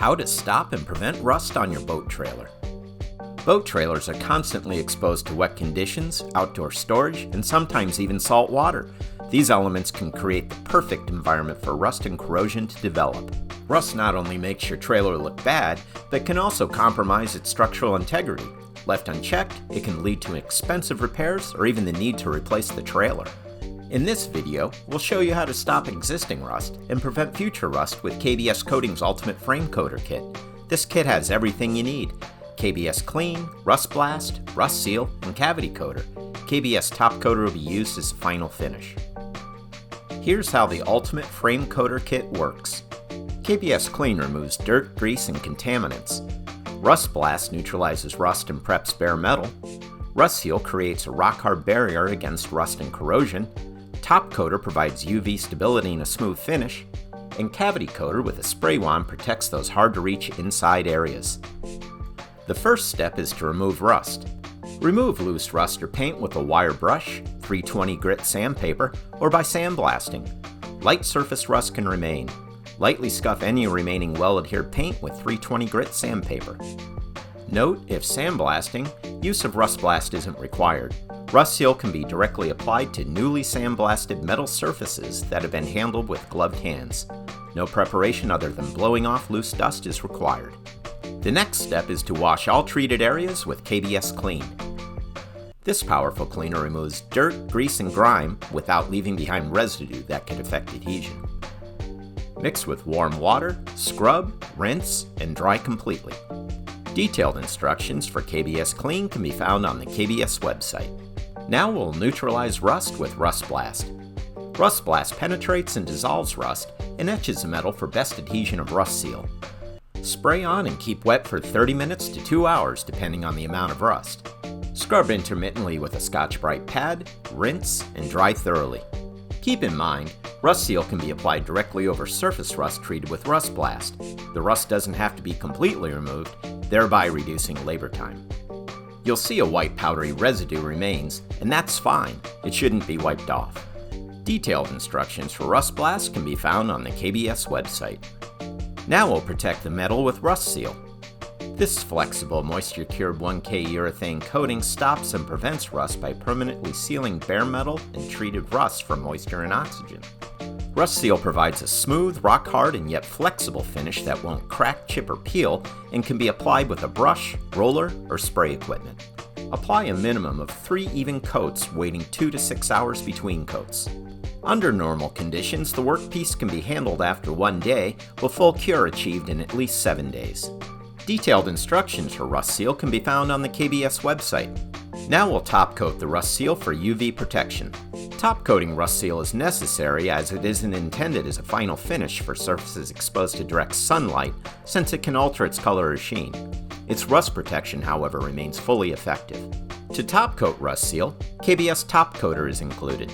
How to stop and prevent rust on your boat trailer. Boat trailers are constantly exposed to wet conditions, outdoor storage, and sometimes even salt water. These elements can create the perfect environment for rust and corrosion to develop. Rust not only makes your trailer look bad, but can also compromise its structural integrity. Left unchecked, it can lead to expensive repairs or even the need to replace the trailer. In this video, we'll show you how to stop existing rust and prevent future rust with KBS Coating's Ultimate Frame Coater Kit. This kit has everything you need: KBS Klean, RustBlast, RustSeal, and Cavity Coater. KBS Top Coater will be used as the final finish. Here's how the Ultimate Frame Coater Kit works. KBS Klean removes dirt, grease, and contaminants. RustBlast neutralizes rust and preps bare metal. RustSeal creates a rock-hard barrier against rust and corrosion. Top Coater provides UV stability and a smooth finish. And Cavity Coater with a spray wand protects those hard-to-reach inside areas. The first step is to remove rust. Remove loose rust or paint with a wire brush, 320 grit sandpaper, or by sandblasting. Light surface rust can remain. Lightly scuff any remaining well-adhered paint with 320 grit sandpaper. Note, if sandblasting, use of RustBlast isn't required. RustSeal can be directly applied to newly sandblasted metal surfaces that have been handled with gloved hands. No preparation other than blowing off loose dust is required. The next step is to wash all treated areas with KBS Klean. This powerful cleaner removes dirt, grease, and grime without leaving behind residue that could affect adhesion. Mix with warm water, scrub, rinse, and dry completely. Detailed instructions for KBS Klean can be found on the KBS website. Now we'll neutralize rust with RustBlast. RustBlast penetrates and dissolves rust and etches the metal for best adhesion of RustSeal. Spray on and keep wet for 30 minutes to 2 hours depending on the amount of rust. Scrub intermittently with a Scotch-Brite pad, rinse, and dry thoroughly. Keep in mind, RustSeal can be applied directly over surface rust treated with RustBlast. The rust doesn't have to be completely removed, thereby reducing labor time. You'll see a white powdery residue remains, and that's fine. It shouldn't be wiped off. Detailed instructions for RustBlast can be found on the KBS website. Now we'll protect the metal with RustSeal. This flexible moisture-cured 1K urethane coating stops and prevents rust by permanently sealing bare metal and treated rust from moisture and oxygen. RustSeal provides a smooth, rock-hard, and yet flexible finish that won't crack, chip, or peel and can be applied with a brush, roller, or spray equipment. Apply a minimum of 3 even coats, waiting 2 to 6 hours between coats. Under normal conditions, the workpiece can be handled after 1 day, with full cure achieved in at least 7 days. Detailed instructions for RustSeal can be found on the KBS website. Now we'll top coat the RustSeal for UV protection. Top coating RustSeal is necessary as it isn't intended as a final finish for surfaces exposed to direct sunlight, since it can alter its color or sheen. Its rust protection, however, remains fully effective. To top coat RustSeal, KBS Top Coater is included.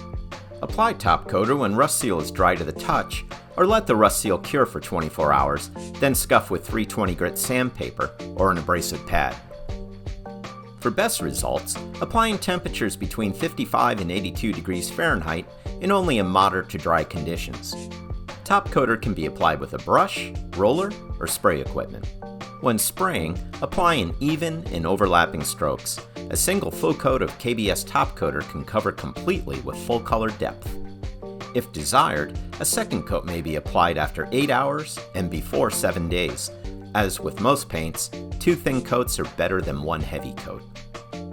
Apply Top Coater when RustSeal is dry to the touch, or let the RustSeal cure for 24 hours, then scuff with 320 grit sandpaper or an abrasive pad. For best results, apply in temperatures between 55 and 82 degrees Fahrenheit in only in moderate to dry conditions. Top Coater can be applied with a brush, roller, or spray equipment. When spraying, apply in even and overlapping strokes. A single full coat of KBS Top Coater can cover completely with full color depth. If desired, a second coat may be applied after 8 hours and before 7 days. As with most paints, 2 thin coats are better than 1 heavy coat.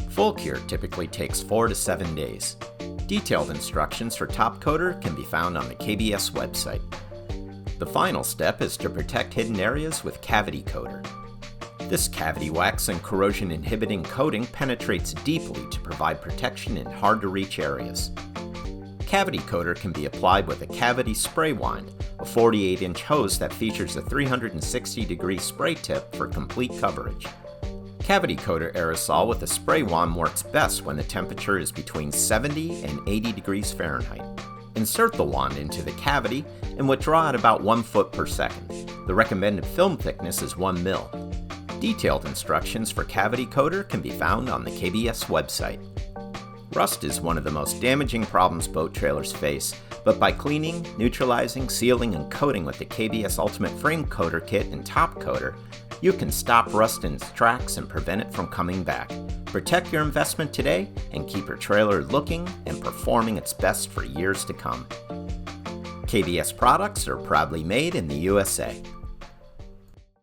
Full cure typically takes 4 to 7 days. Detailed instructions for Top Coater can be found on the KBS website. The final step is to protect hidden areas with Cavity Coater. This cavity wax and corrosion inhibiting coating penetrates deeply to provide protection in hard-to-reach areas. Cavity Coater can be applied with a cavity spray wand, a 48-inch hose that features a 360-degree spray tip for complete coverage. Cavity Coater aerosol with a spray wand works best when the temperature is between 70 and 80 degrees Fahrenheit. Insert the wand into the cavity and withdraw at about 1 foot per second. The recommended film thickness is 1 mil. Detailed instructions for Cavity Coater can be found on the KBS website. Rust is one of the most damaging problems boat trailers face, But by cleaning, neutralizing, sealing, and coating with the KBS Ultimate Frame Coater Kit and Top Coater, you can stop rust in its tracks and prevent it from coming back. Protect your investment today and keep your trailer looking and performing its best for years to come. KBS products are proudly made in the USA.